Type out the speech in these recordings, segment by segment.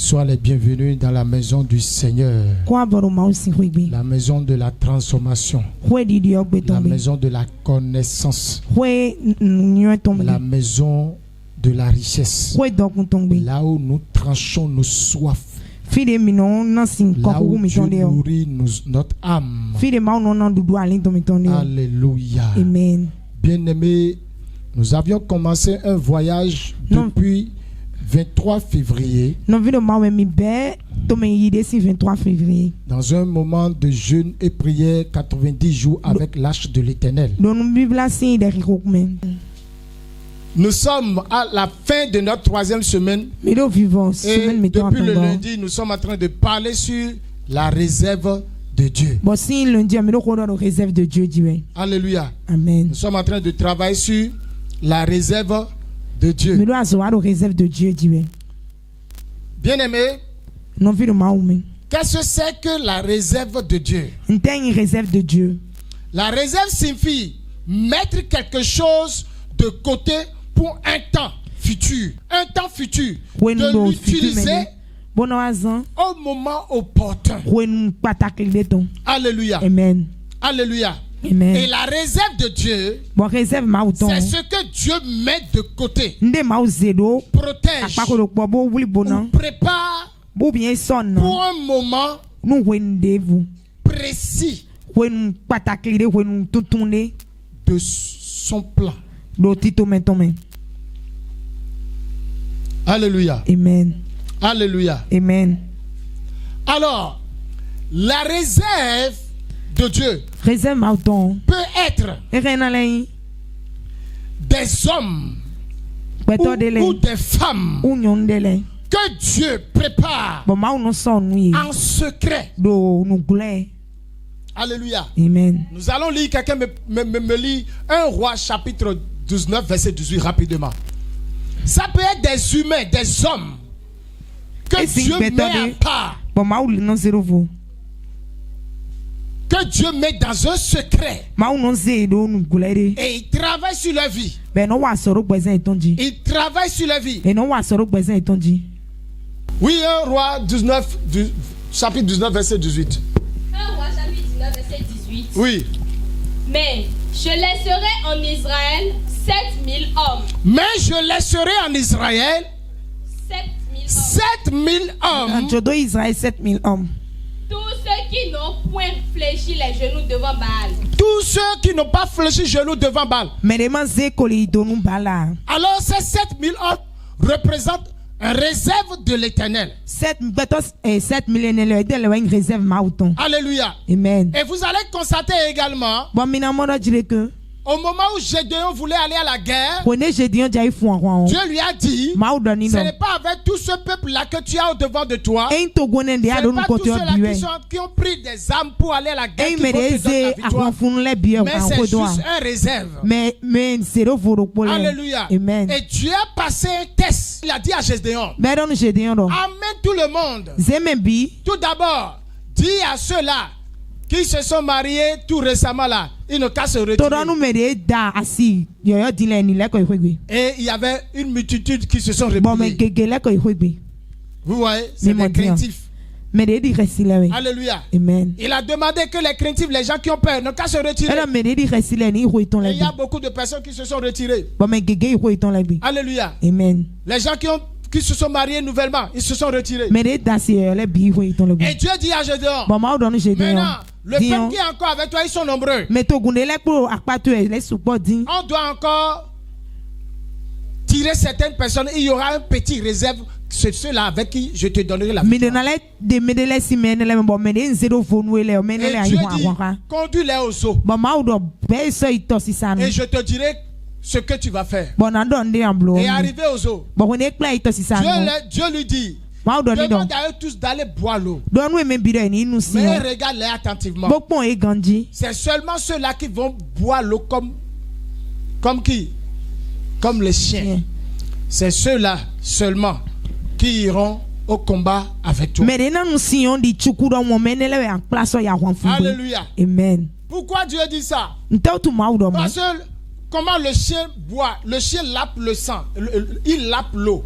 Sois les bienvenus dans la maison du Seigneur. La maison de la transformation. La maison de la connaissance. La maison de la richesse. Là où nous tranchons nos soifs. Là où Dieu nourrit notre âme. Alléluia. Amen. Bien-aimés, nous avions commencé un voyage depuis 23 février. Dans un moment de jeûne et prière, 90 jours avec l'Arche de l'Éternel. Nous sommes à la fin de notre 3e semaine. Et depuis le lundi, nous sommes en train de parler sur la réserve de Dieu. Alléluia. Amen. Nous sommes en train de travailler sur la réserve de Dieu. Bien-aimés, qu'est-ce que c'est que la réserve de Dieu? La réserve signifie mettre quelque chose de côté pour un temps futur. Un temps futur. De l'utiliser au moment opportun. Alléluia. Amen. Alléluia. Amen. Et la réserve de Dieu, c'est ce que Dieu met de côté. Protège. Ou prépare pour un moment précis de son plan. Alléluia. Amen. Alléluia. Amen. Alors, la réserve de Dieu peut être des hommes ou des femmes que Dieu prépare en secret. Alléluia. Amen. Nous allons lire, quelqu'un me lit 1 Roi chapitre 19 verset 18 rapidement. Ça peut être des humains, des hommes que Dieu met à part. Que Dieu met dans un secret. Et il travaille sur leur vie. Il travaille sur leur vie. Oui, 1 Roi 19, chapitre 19 verset 18. 1 Roi chapitre 19 verset 18. Oui. Mais je laisserai en Israël 7000 hommes. Mais je laisserai en Israël 7000 hommes. 7000 hommes. Tous ceux qui n'ont point fléchi les genoux devant Baal. Tous ceux qui n'ont pas fléchi les genoux devant Baal. Alors ces 7000 hommes représentent une réserve de l'Éternel. Alléluia. Amen. Et vous allez constater également, au moment où Gédéon voulait aller à la guerre, Dieu lui a dit, ce n'est pas avec tout ce peuple-là que tu as au-devant de toi. Ce n'est pas tous ceux-là qui ont pris des armes pour aller à la guerre qui vont te donner la victoire. Mais c'est juste un réserve. Alléluia. Amen. Et Dieu a passé un test. Il a dit à Gédéon, amène tout le monde. Tout d'abord, dis à ceux-là qui se sont mariés tout récemment là, ils n'ont qu'à se retirer. Et il y avait une multitude qui se sont repliés. Vous voyez, c'est les craintifs. Alléluia. Amen. Il a demandé que les craintifs, les gens qui ont peur, n'ont qu'à se retirer. Et il y a beaucoup de personnes qui se sont retirées. Alléluia. Amen. Les gens qui se sont mariés nouvellement, ils se sont retirés. Et Dieu dit à Gédéon, maintenant, le peuple qui est encore avec toi, ils sont nombreux. On doit encore tirer certaines personnes. Il y aura un petit réserve. C'est ceux-là avec qui je te donnerai la victoire. Et Dieu dit, conduis-les aux eaux. Et je te dirai ce que tu vas faire. Et arrivé aux eaux, Dieu lui dit, demande à eux tous d'aller boire l'eau. Mais regarde-les attentivement. C'est seulement ceux-là qui vont boire l'eau comme qui? Comme les chiens. C'est ceux-là seulement qui iront au combat avec toi. Alléluia. Amen. Pourquoi Dieu dit ça? Parce que comment le chien boit? Le chien lappe le sang. Il lappe l'eau.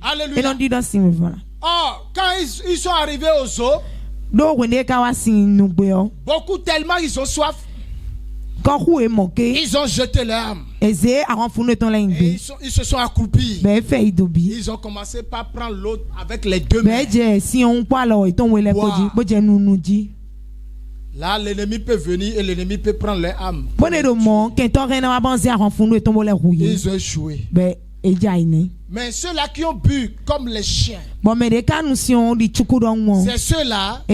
Alléluia. Oh, quand ils sont arrivés au zoo, beaucoup tellement ils ont soif. Ils ont jeté leur âme. Et ils se sont accroupis. Ils ont commencé par prendre l'autre avec les deux mains. Là, l'ennemi peut venir et l'ennemi peut prendre leur âme. Ils ont échoué. Mais ceux-là qui ont bu comme les chiens, c'est ceux-là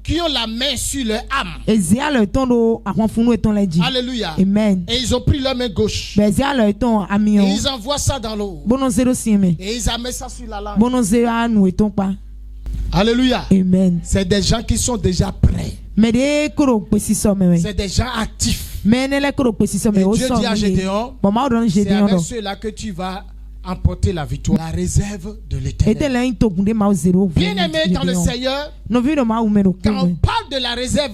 qui ont la main sur leur âme. Alléluia. Amen. Et ils ont pris leur main gauche. Et ils envoient ça dans l'eau. Et ils amènent ça sur la langue. Alléluia. Amen. C'est des gens qui sont déjà prêts. C'est des gens actifs. Et Dieu dit à Gédéon, c'est avec ceux-là que tu vas emporter la victoire. La réserve de l'Éternel. Bien aimé dans le Seigneur, quand on parle de la réserve,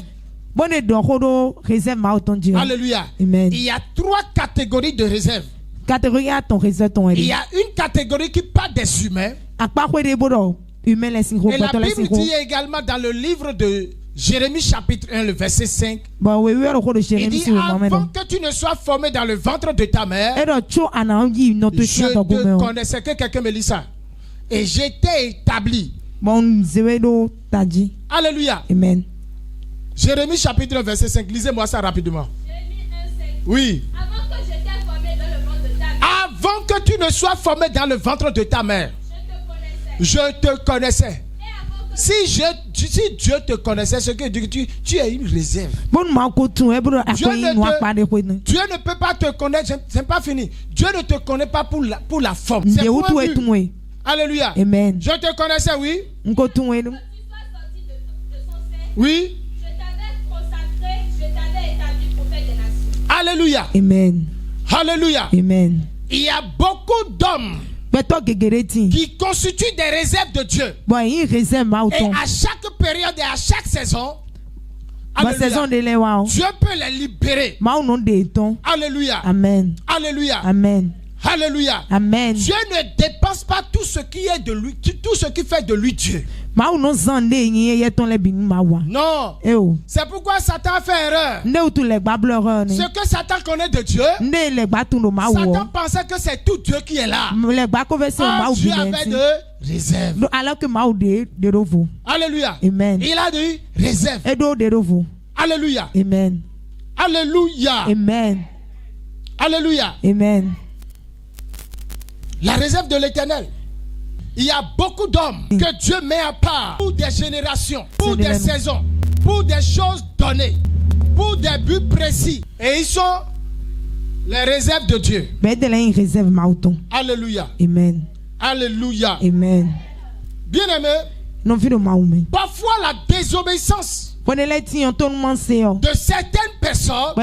alléluia, il y a 3 catégories de réserve. Il y a une catégorie qui parle des humains. Et la Bible dit également dans le livre de Jérémie chapitre 1, le verset 5. Il dit, avant que tu ne sois formé dans le ventre de ta mère, je te connaissais. Que quelqu'un me lit ça. Et j'étais établi. Alléluia. Amen. Jérémie chapitre 1, verset 5. Lisez-moi ça rapidement. Jérémie 1, 5. Oui. Avant que j'étais formé dans le ventre de ta mère. Avant que tu ne sois formé dans le ventre de ta mère. Je te connaissais. Si Dieu te connaissait, ce que tu es une réserve. Dieu ne peut pas te connaître, c'est pas fini. Dieu ne te connaît pas pour la forme. C'est pour un but. Alléluia. Amen. Je te connaissais, oui. Oui. Je t'avais consacré, je t'avais établi prophète des nations. Alléluia. Amen. Alléluia. Amen. Il y a beaucoup d'hommes qui constituent des réserves de Dieu. Et à chaque période et à chaque saison, Dieu peut les libérer. Alléluia. Amen. Alléluia. Amen. Alléluia. Amen. Dieu ne dépense pas tout ce qui est de lui, tout ce qui fait de lui Dieu. Non. C'est pourquoi Satan a fait erreur. Ce que Satan connaît de Dieu, Satan pensait que c'est tout Dieu qui est là. Dieu avait de réserve. Alléluia. Amen. Il a dit réserve. Alléluia. Amen. Alléluia. Amen. Alléluia. Amen. La réserve de l'Éternel. Il y a beaucoup d'hommes que Dieu met à part pour des générations, pour des saisons, pour des choses données, pour des buts précis. Et ils sont les réserves de Dieu. Alléluia. Amen. Alléluia. Amen. Bien aimé, parfois la désobéissance de certaines personnes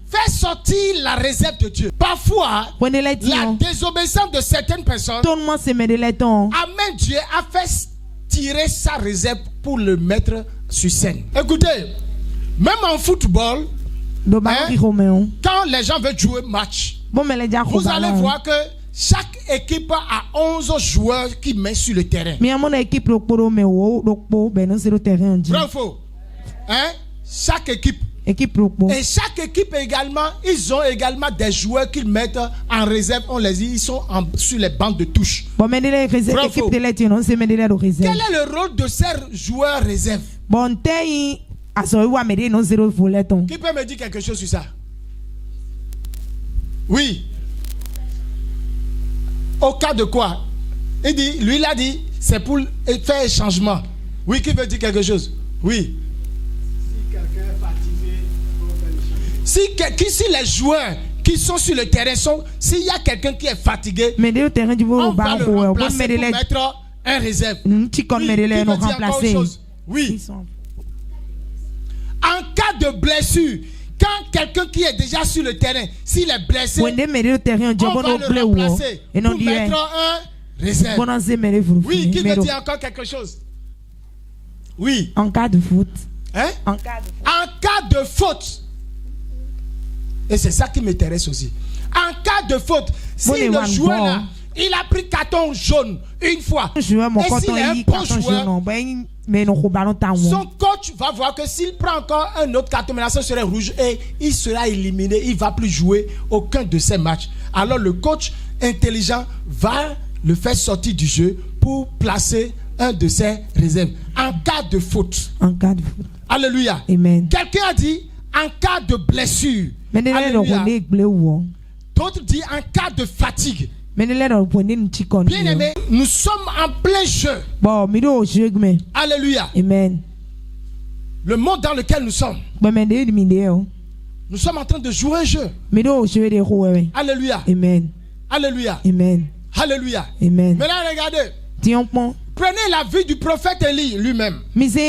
fait sortir la réserve de Dieu. Parfois, la désobéissance de certaines personnes amène Dieu à faire tirer sa réserve pour le mettre sur scène. Écoutez, même en football, quand les gens veulent jouer match, vous allez voir que chaque équipe a 11 joueurs qui mettent sur le terrain. Vrai ou faux? Hein? Chaque équipe. Et chaque équipe également, ils ont également des joueurs qu'ils mettent en réserve. On les dit, ils sont sur les bancs de touche. Quel est le rôle de ces joueurs réserves? Qui peut me dire quelque chose sur ça? Oui. Au cas de quoi? Il dit, lui il a dit, c'est pour faire un changement. Oui, qui veut dire quelque chose? Oui. Si quelqu'un est fatigué, si les joueurs qui sont sur le terrain s'il y a quelqu'un qui est fatigué, on va le remplacer pour mettre un réserve. Oui, qui veut dire encore une chose? Oui. En cas de blessure, quand quelqu'un qui est déjà sur le terrain, s'il est blessé, on va le remplacer pour mettre un réserve. Oui, qui veut dire encore quelque chose? Oui. En cas de faute. Hein? En cas de faute. Et c'est ça qui m'intéresse aussi. En cas de faute, Si le joueur là, il a pris carton jaune une fois, et s'il est un bon joueur, son coach va voir que s'il prend encore un autre carton, mais là ce serait rouge et il sera éliminé, il ne va plus jouer aucun de ses matchs. Alors le coach intelligent va le faire sortir du jeu pour placer un de ses réserves en cas de faute. En cas de faute. Alléluia. Amen. Quelqu'un a dit en cas de blessure. Alléluia. D'autres disent en cas de fatigue. Bien aimé, nous sommes en plein jeu. Alléluia. Amen. Le monde dans lequel nous sommes, nous sommes en train de jouer un jeu. Alléluia. Amen. Alléluia. Amen. Alléluia. Amen. Maintenant, regardez. Prenez la vie du prophète Élie lui-même. L'histoire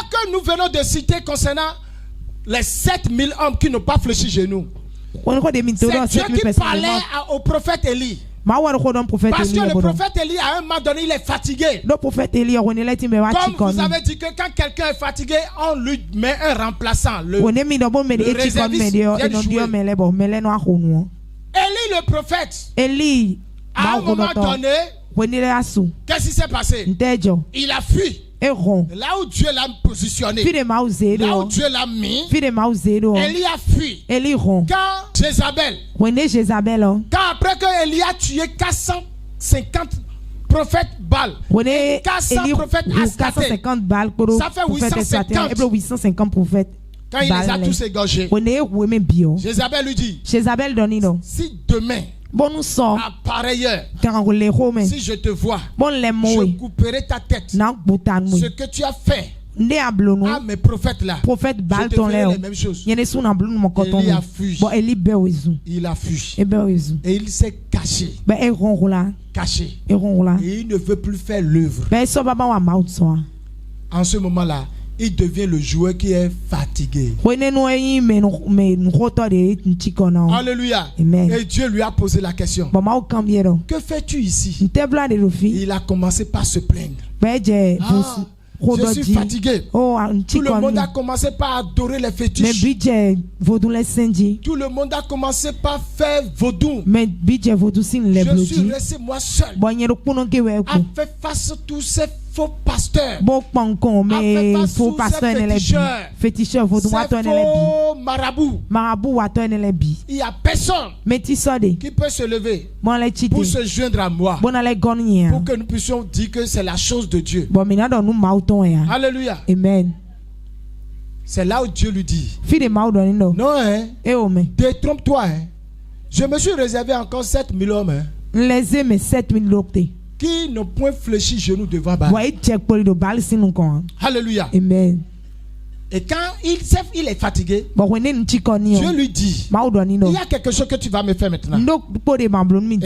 que nous venons de citer concernant les 7000 hommes qui n'ont pas fléchi genoux. C'est Dieu qui parlait au prophète Élie. Parce que le prophète Élie, à un moment donné, il est fatigué. Comme vous avez dit que quand quelqu'un est fatigué, on lui met un remplaçant. Le réserviste vient jouer. Élie le prophète, à un moment donné, qu'est-ce qui s'est passé? Il a fui. Là où Dieu l'a positionné, là où Dieu l'a mis, Élie a fui. Quand Jézabel, quand après que Élie a tué 450 prophètes Baal, 400 prophètes Astarté, ça fait 850 prophètes. Quand il les a tous égorgés, Jézabel lui dit, si demain, à pareille heure, si je te vois, je couperai ta tête. Ce que tu as fait à mes prophètes là, je te ferai les mêmes choses. Élie a fui. Il a fui. Et il s'est caché. Caché. Et il ne veut plus faire l'œuvre. En ce moment-là, il devient le joueur qui est fatigué. Alléluia. Amen. Et Dieu lui a posé la question. Que fais-tu ici? Il a commencé par se plaindre. Je suis fatigué. Tout le monde a commencé par adorer les fétiches. Tout le monde a commencé par faire vaudou. Je suis resté moi seul. A fait face à tous ces faux pasteurs. A fait face à ces féticheurs. Ces faux marabouts. Il n'y a personne qui peut se lever pour se joindre à moi. Pour que nous puissions dire que c'est la chose de Dieu. Alléluia. Amen. C'est là où Dieu lui dit, non, détrompe-toi. Je me suis réservé encore 7000 hommes qui n'ont point fléchi genou devant Baal. Alléluia. Amen. Et quand il est fatigué, Dieu lui dit, il y a quelque chose que tu vas me faire maintenant. Et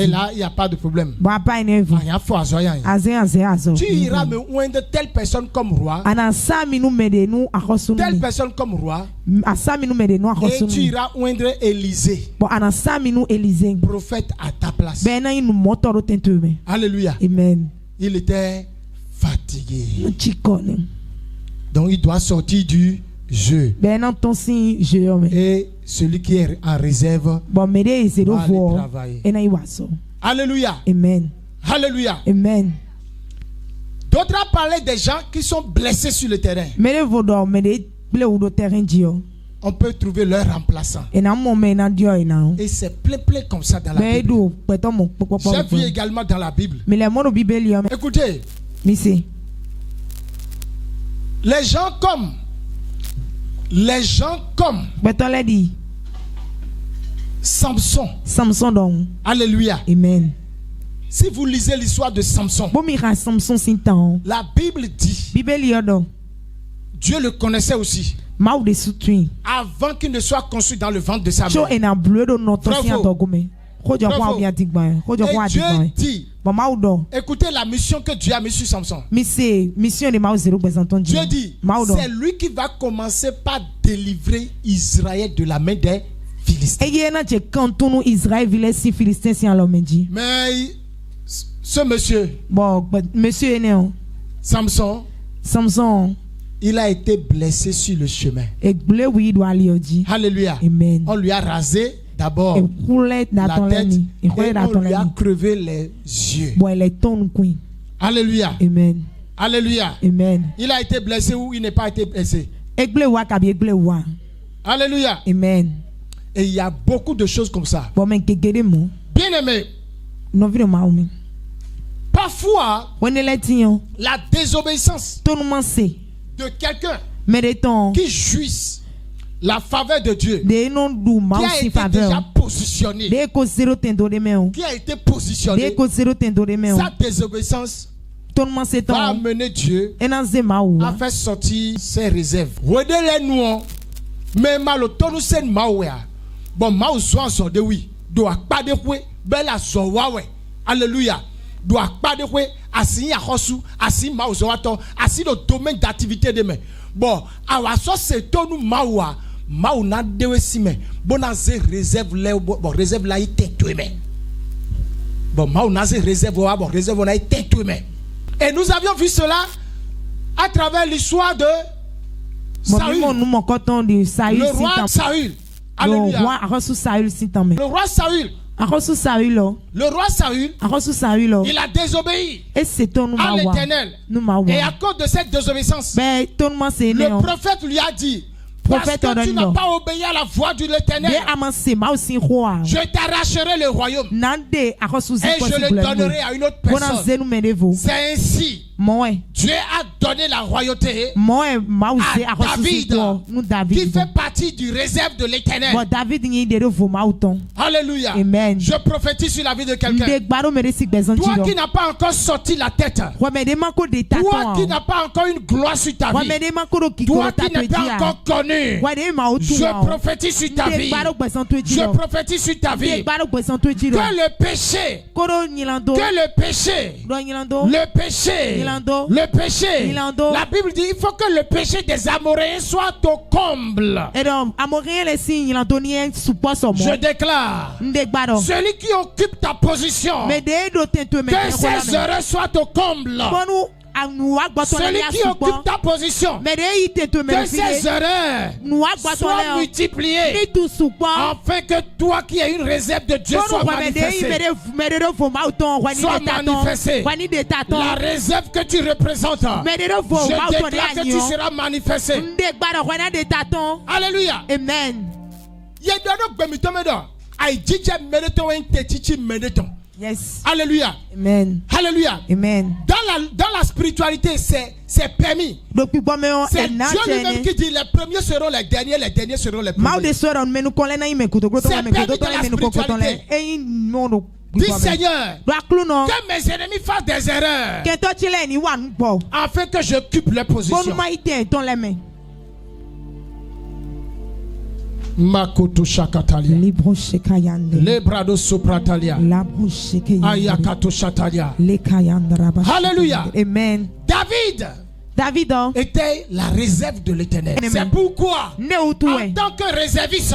là, il n'y a pas de problème. Tu iras me oindre telle personne comme roi. Telle personne comme roi. Et tu iras oindre Élisée, prophète à ta place. Alléluia. Amen. Il était fatigué. Donc il doit sortir du jeu. Et celui qui est en réserve va aller travailler. Alléluia. Amen. Alléluia. Amen. D'autres ont parlé des gens qui sont blessés sur le terrain. On peut trouver leur remplaçant. Et c'est plein comme ça dans la Bible. J'ai vu également dans la Bible. Écoutez. Les gens comme Samson. Alléluia. Amen. Si vous lisez l'histoire de Samson, la Bible dit, Dieu le connaissait aussi avant qu'il ne soit conçu dans le ventre de sa mère. Et Dieu dit, écoutez la mission que Dieu a mise sur Samson. Dieu dit, c'est lui qui va commencer par délivrer Israël de la main des Philistins. Mais ce monsieur, Samson, il a été blessé sur le chemin. Alléluia. Amen. On lui a rasé d'abord la tête et on lui a crevé les yeux. Alléluia. Amen. Alléluia. Amen. Il a été blessé ou il n'est pas été blessé. Alléluia. Amen. Et il y a beaucoup de choses comme ça. Bien aimé. Parfois, la désobéissance de quelqu'un qui jouisse la faveur de Dieu, qui a été déjà positionné, qui a été positionné, sa désobéissance va amener Dieu à faire sortir ses réserves. Mais malotonu sen maouya bon maou soit so de oui doit pas de kwe bela so wawe alléluia doit pas de kwe asi ya hosu asi maou so wato asi le domaine d'activité de mais bon awa so c'est tonu maoua maou na dewe sime bona ze réserve le bon réserve la ite tout mais bon maou na ze réserve wa bon réserve na ite tout mais et nous avions vu cela à travers l'histoire de Saül. Le roi Saül. Alléluia. Le roi Saül. Il a désobéi à l'Éternel. Et à cause de cette désobéissance, le prophète lui a dit: parce que tu n'as pas obéi à la voix de l'Éternel, je t'arracherai le royaume et je le donnerai à une autre personne. C'est ainsi Dieu a donné la royauté à David, qui fait partie du réserve de l'Éternel. Alléluia. Amen. Je prophétise sur la vie de quelqu'un. Toi qui n'as pas encore sorti la tête, toi qui n'as pas encore une gloire sur ta vie, toi qui n'es pas encore connu, je prophétise sur ta vie. Je prophétise sur ta vie que le péché, le péché, la Bible dit il faut que le péché des Amoréens soit au comble. Je déclare, celui qui occupe ta position, que ses erreurs soient au comble. Celui qui occupe ta position, que ses erreurs soient multipliées, afin que toi qui as une réserve de Dieu sois manifesté. La réserve que tu représentes, je déclare que tu seras manifesté. Alléluia. Amen. Yes. Alléluia. Amen. Alléluia. Amen. Dans la spiritualité, c'est permis. C'est Dieu lui-même qui dit les premiers seront les derniers seront les premiers. C'est permis dans la spiritualité. Dis Seigneur, que mes ennemis fassent des erreurs, afin que j'occupe les positions. Makoto shakatalia. Lebrado sopratalia. Ayakato shatalia. Alléluia. Amen. David était la réserve de l'Éternel. C'est pourquoi, en tant que réserviste,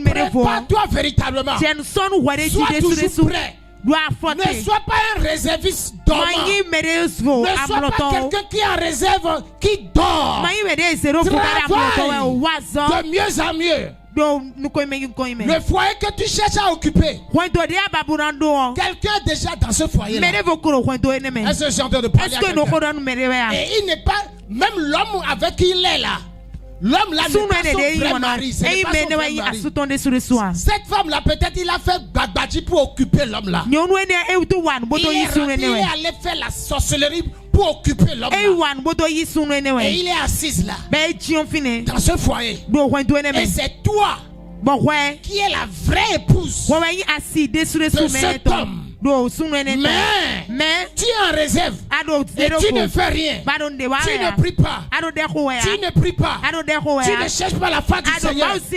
prépare-toi véritablement. Sois toujours prêt. Ne sois pas un réserviste dormant. Ne sois pas quelqu'un qui est en réserve, qui dort. Travaille de mieux en mieux. Le foyer que tu cherches à occuper, quelqu'un est déjà dans ce foyer là. Est-ce que j'ai entendu de parler à quelqu'un? Et il n'est pas, même l'homme avec qui il est là, l'homme là n'est pas son vrai mari. Cette femme là, peut-être il a fait babadji pour occuper l'homme là. Il est allé faire la sorcellerie pour occuper l'homme là. Et il est assis là, dans ce foyer. Et c'est toi qui es la vraie épouse de cet homme. Mais tu es en réserve et tu ne fais rien. Tu ne pries pas. Tu ne pries pas. Tu ne cherches pas la face du Seigneur pour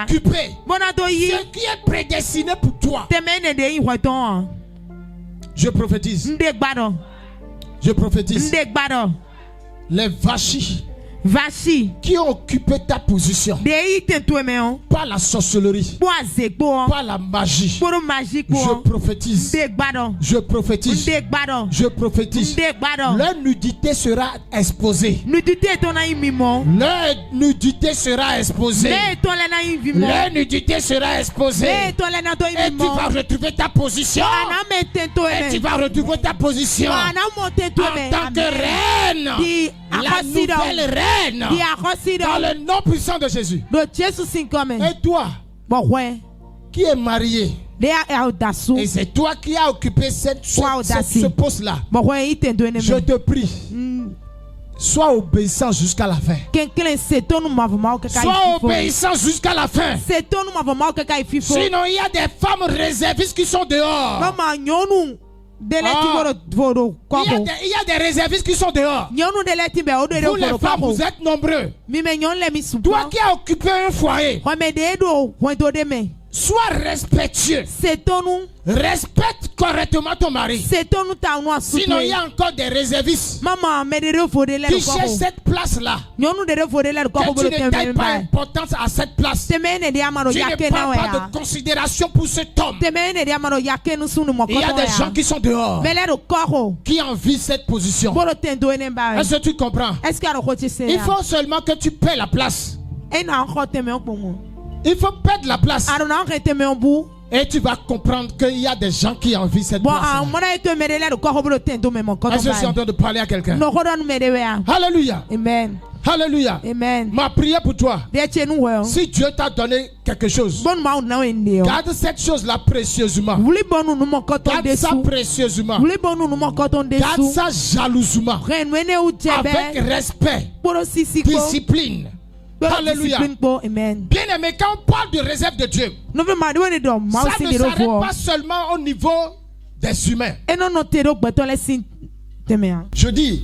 occuper ce qui est prédestiné pour toi. Je prophétise. Je prophétise. Les vachis qui ont occupé ta position par la sorcellerie, par la magie. Je prophétise. Je prophétise. Je prophétise. Leur nudité sera exposée. Leur nudité sera exposée. Leur nudité sera exposée. Et tu vas retrouver ta position. Et tu vas retrouver ta position en tant que reine. La nouvelle reine. Dans le nom puissant de Jésus. Et toi qui es marié, et c'est toi qui as occupé ce poste-là, je te prie, sois obéissant jusqu'à la fin. Sois obéissant jusqu'à la fin. Sinon il y a des femmes réservistes qui sont dehors. Il y a des réservistes qui sont dehors. Vous les femmes, vous êtes nombreux. Toi qui as occupé un foyer, sois respectueux. Respecte correctement ton mari. Sinon il y a encore des réservistes qui cherchent cette place-là. Que tu ne donnes pas importance à cette place. Tu ne prends pas de considération pour cet homme. Il y a des gens qui sont dehors, qui envient cette position. Est-ce que tu comprends? Il faut seulement que tu paies la place. Il faut perdre la place. Et tu vas comprendre qu'il y a des gens qui envient cette place. Est-ce que je suis en train de parler à quelqu'un? Alléluia. Amen. Alléluia. Amen. Ma prière pour toi, si Dieu t'a donné quelque chose, garde cette chose-là précieusement. Garde ça précieusement. Garde ça jalousement. Avec respect, discipline. Alléluia. Bien aimé, quand on parle de réserve de Dieu, ça ne s'arrête pas seulement au niveau des humains. Je dis,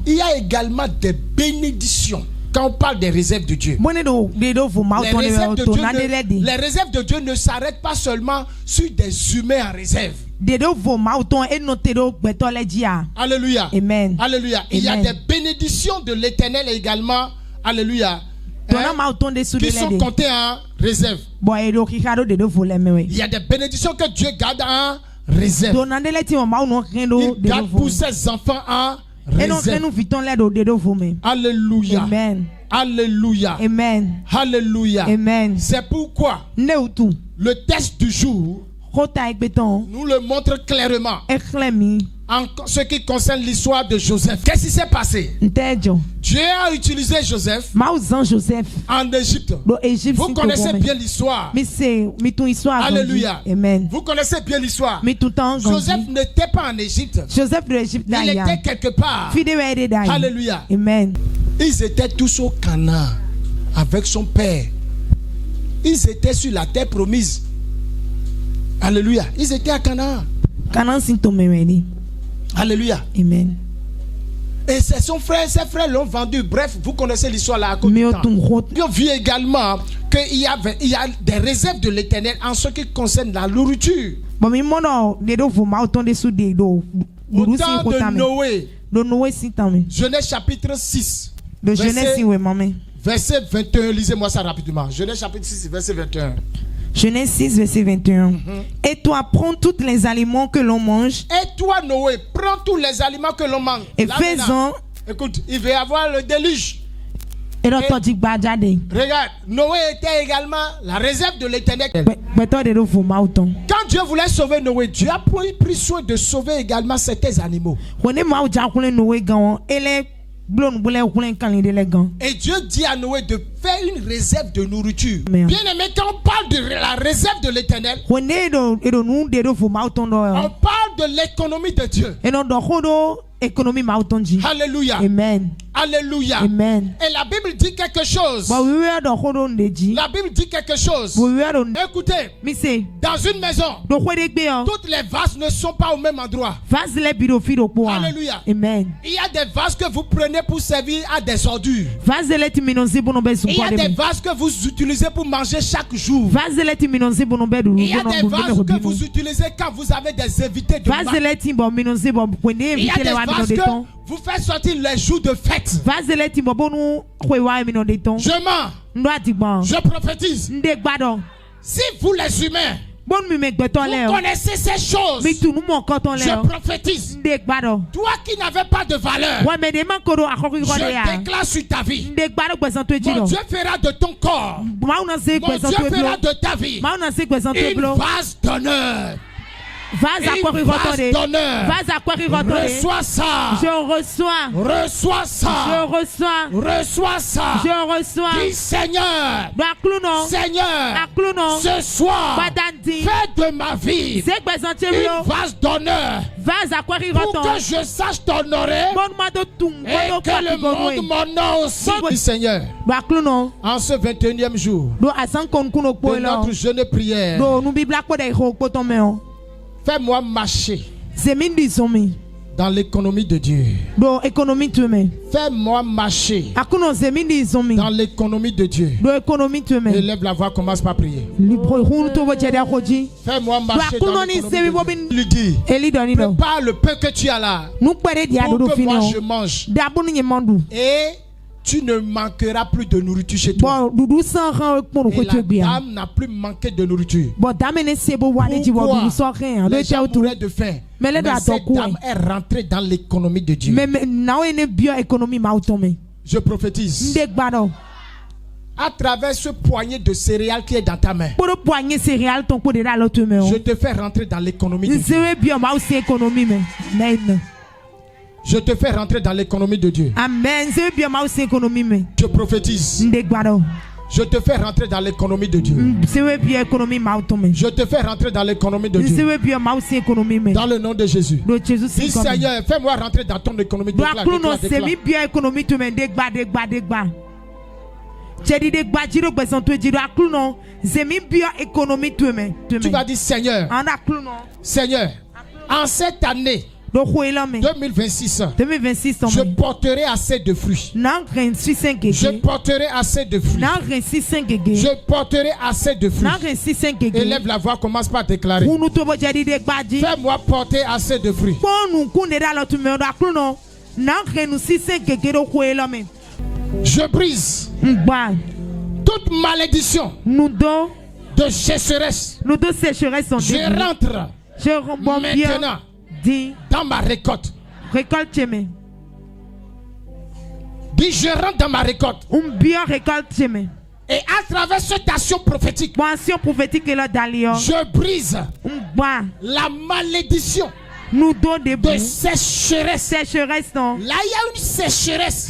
il y a également des bénédictions. Quand on parle des réserves de Dieu, les réserves de Dieu ne s'arrêtent pas seulement sur des humains en réserve. Alléluia. Amen. Alléluia. Il y a des bénédictions de l'Éternel également. Alléluia. Qui sont comptés en réserve. Il y a des bénédictions que Dieu garde en réserve. Il garde pour ses enfants en réserve. Alléluia. Amen. Alléluia. Amen. Alléluia. Amen. C'est pourquoi le texte du jour nous le montre clairement en ce qui concerne l'histoire de Joseph. Qu'est-ce qui s'est passé? Dieu a utilisé Joseph en Égypte. Vous connaissez bien l'histoire. Alléluia. Amen. Vous connaissez bien l'histoire. Joseph n'était pas en Égypte. Il était quelque part. Alléluia. Amen. Ils étaient tous au Canaan avec son père. Ils étaient sur la terre promise. Alléluia. Ils étaient à Canaan. Alléluia. Amen. Et c'est son frère, ses frères l'ont vendu. Bref, vous connaissez l'histoire là à côté de temps. Ils ont vu également qu'il y a des réserves de l'Éternel en ce qui concerne la nourriture. Au temps de Noé, Genèse chapitre 6. Verset 21, lisez-moi ça rapidement. Genèse chapitre 6, verset 21. Genèse 6, verset 21. Et toi, prends tous les aliments que l'on mange. Et toi, Noé, prends tous les aliments que l'on mange. Et fais-en. Écoute, il va y avoir le déluge. Et regarde, Noé était également la réserve de l'Éternel. Quand Dieu voulait sauver Noé, Dieu a pris soin de sauver également certains animaux. Et Dieu dit à Noé de faire une réserve de nourriture. Bien aimé, quand on parle de la réserve de l'Éternel, on parle de l'économie de Dieu. Alléluia. Amen. Alléluia. Amen. Et la Bible dit quelque chose. La Bible dit quelque chose. Écoutez, dans une maison, toutes les vases ne sont pas au même endroit. Alléluia. Amen. Il y a des vases que vous prenez pour servir à des ordures. Il y a des vases que vous utilisez pour manger chaque jour. Il y a des vases que vous utilisez quand vous avez des invités de marque. Il y a des vases parce que vous faites sortir les jours de fête. Je mens. Je prophétise. Si vous les humains, vous connaissez ces choses, je prophétise. Toi qui n'avais pas de valeur, je déclare sur ta vie. Mon Dieu fera de ton corps, mon Dieu fera de ta vie une vase d'honneur. Reçois ça. Reçois ça. Reçois ça. Dis Seigneur, ce soir, fais de ma vie une vase d'honneur pour que je sache t'honorer et que le monde m'honore aussi. Dis Seigneur, en ce 21e jour de notre jeûne prière, fais-moi marcher dans l'économie de Dieu. Fais-moi marcher dans l'économie de Dieu. Élève la voix, commence par prier. Fais-moi marcher dans l'économie de Dieu. Lui dit, prépare le peu que tu as là pour que moi je mange. Et tu ne manqueras plus de nourriture chez toi. Et la dame n'a plus manqué de nourriture. Pourquoi? Les gens mouraient de faim. Mais cette dame est rentrée dans l'économie de Dieu. Je prophétise. À travers ce poignet de céréales qui est dans ta main, je te fais rentrer dans l'économie de Dieu. Je te fais rentrer dans l'économie de Dieu. Amen. Je prophétise. Je te fais rentrer dans l'économie de Dieu. Je te fais rentrer dans l'économie de Dieu. Dans le nom de Jésus. Dis Seigneur, fais-moi rentrer dans ton économie. Tu vas dire Seigneur, Seigneur, en cette année 2026, je porterai assez de fruits. Je porterai assez de fruits. Je porterai assez de fruits. Élève la voix, commence par déclarer. Fais-moi porter assez de fruits. Je brise toute malédiction de sécheresse. Je rentre maintenant dans ma récolte. Dis, je rentre dans ma récolte. Et à travers cette action prophétique, je brise la malédiction de sécheresse. Là, il y a une sécheresse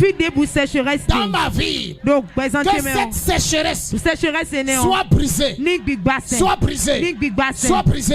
dans ma vie. Que cette sécheresse soit brisée. Soit brisée. Soit brisée.